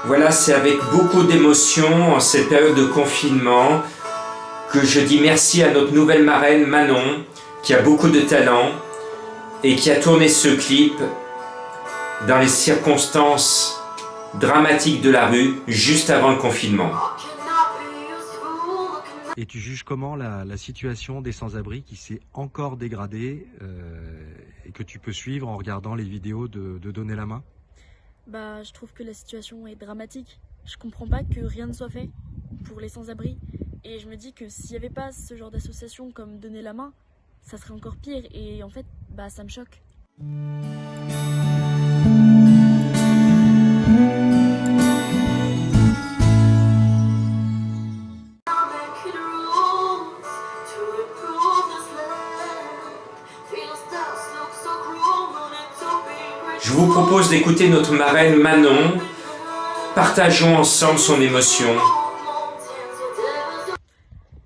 Voilà, c'est avec beaucoup d'émotion en cette période de confinement que je dis merci à notre nouvelle marraine Manon, qui a beaucoup de talent et qui a tourné ce clip dans les circonstances dramatiques de la rue juste avant le confinement. Et tu juges comment la situation des sans-abri qui s'est encore dégradée et que tu peux suivre en regardant les vidéos de Donner la main? Je trouve que la situation est dramatique. Je comprends pas que rien ne soit fait pour les sans-abri. Et je me dis que s'il n'y avait pas ce genre d'association comme Donner la main, ça serait encore pire. Et en fait, ça me choque. Je vous propose d'écouter notre marraine Manon. Partageons ensemble son émotion.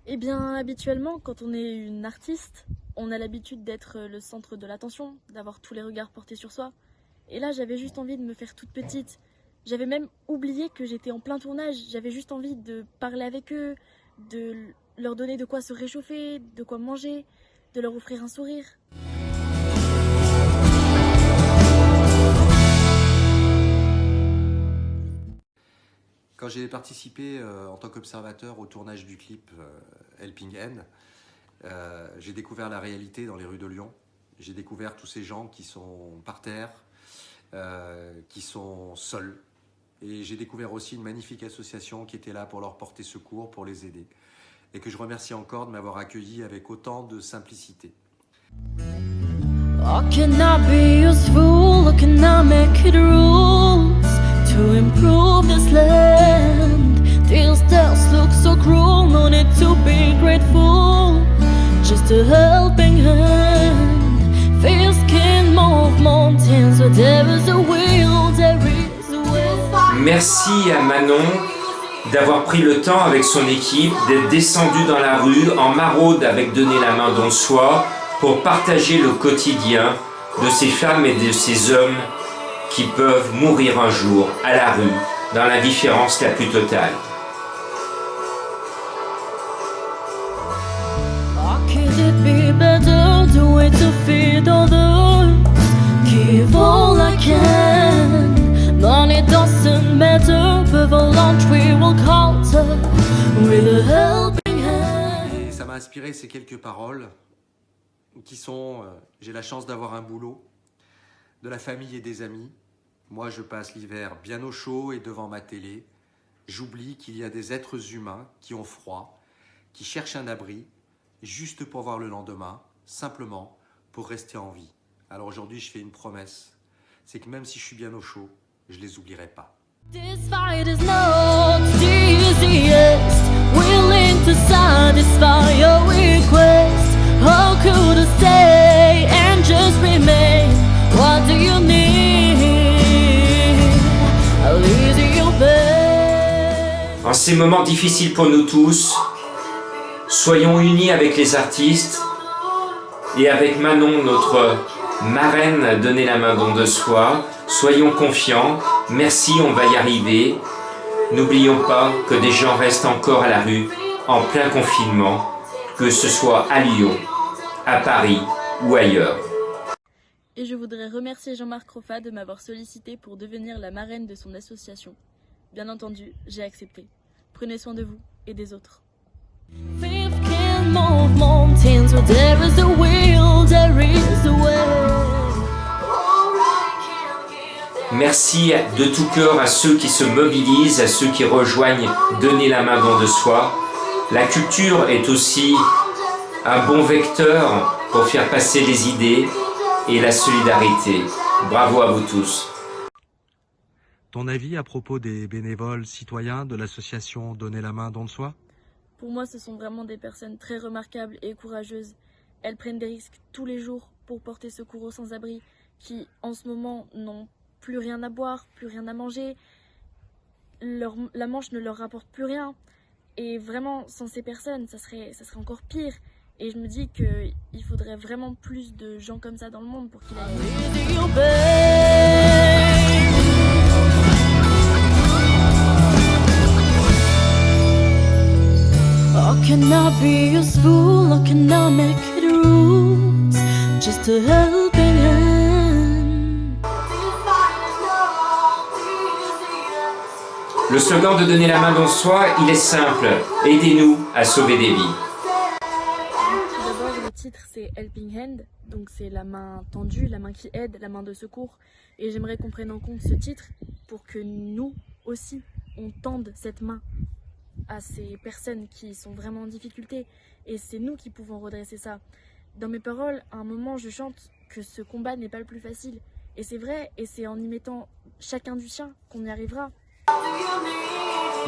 Eh bien, habituellement, quand on est une artiste, on a l'habitude d'être le centre de l'attention, d'avoir tous les regards portés sur soi. Et là, j'avais juste envie de me faire toute petite. J'avais même oublié que j'étais en plein tournage. J'avais juste envie de parler avec eux, de leur donner de quoi se réchauffer, de quoi manger, de leur offrir un sourire. Quand j'ai participé en tant qu'observateur au tournage du clip Helping Hand, j'ai découvert la réalité dans les rues de Lyon. J'ai découvert tous ces gens qui sont par terre, qui sont seuls. Et j'ai découvert aussi une magnifique association qui était là pour leur porter secours, pour les aider. Et que je remercie encore de m'avoir accueilli avec autant de simplicité. How can I be useful? How can I make it rules to improve this land? These days look so cruel, no need to be grateful. Just a helping hand. Fears can move mountains, but there is a will, there is a way. Merci à Manon d'avoir pris le temps avec son équipe, d'être descendue dans la rue en maraude avec Donner la main don de soi pour partager le quotidien de ces femmes et de ces hommes qui peuvent mourir un jour à la rue dans l'indifférence la plus totale. How could it be better the way to feed others? Give all I can. Money doesn't matter, but voluntary will counter with a helping hand. Et ça m'a inspiré ces quelques paroles qui sont j'ai la chance d'avoir un boulot, de la famille et des amis. Moi, je passe l'hiver bien au chaud et devant ma télé. J'oublie qu'il y a des êtres humains qui ont froid, qui cherchent un abri, juste pour voir le lendemain, simplement pour rester en vie. Alors aujourd'hui, je fais une promesse, c'est que même si je suis bien au chaud, je les oublierai pas. This fight is not the easiest, willing to satisfy your request. How could I stay and just remain? What do you need? I'll ease your pain. En ces moments difficiles pour nous tous, soyons unis avec les artistes et avec Manon, notre marraine, Donner la main don de soi. Soyons confiants, merci, on va y arriver. N'oublions pas que des gens restent encore à la rue en plein confinement, que ce soit à Lyon, à Paris ou ailleurs. Et je voudrais remercier Jean-Marc Roffa de m'avoir sollicité pour devenir la marraine de son association. Bien entendu, j'ai accepté. Prenez soin de vous et des autres. Faith can move mountains, but there is a will, there is a way. Merci de tout cœur à ceux qui se mobilisent, à ceux qui rejoignent Donner la main don de soi. La culture est aussi un bon vecteur pour faire passer les idées et la solidarité. Bravo à vous tous. Ton avis à propos des bénévoles citoyens de l'association Donner la main don de soi? Pour moi, ce sont vraiment des personnes très remarquables et courageuses. Elles prennent des risques tous les jours pour porter secours aux sans-abri qui, en ce moment, n'ont plus rien à boire, plus rien à manger. La manche ne leur rapporte plus rien. Et vraiment, sans ces personnes, ça serait encore pire. Et je me dis qu'il faudrait vraiment plus de gens comme ça dans le monde pour qu'il aille. can I be useful? How can I make it rules? Just a helping hand. Le slogan de donner la main dans soi, il est simple. Aidez-nous à sauver des vies. Tout d'abord, le titre c'est Helping Hand, donc c'est la main tendue, la main qui aide, la main de secours. Et j'aimerais qu'on prenne en compte ce titre pour que nous aussi, on tende cette main à ces personnes qui sont vraiment en difficulté. Et c'est nous qui pouvons redresser ça. Dans mes paroles, à un moment, je chante que ce combat n'est pas le plus facile. Et c'est vrai, et c'est en y mettant chacun du sien qu'on y arrivera.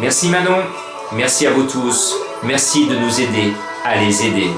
Merci Manon, merci à vous tous, merci de nous aider à les aider.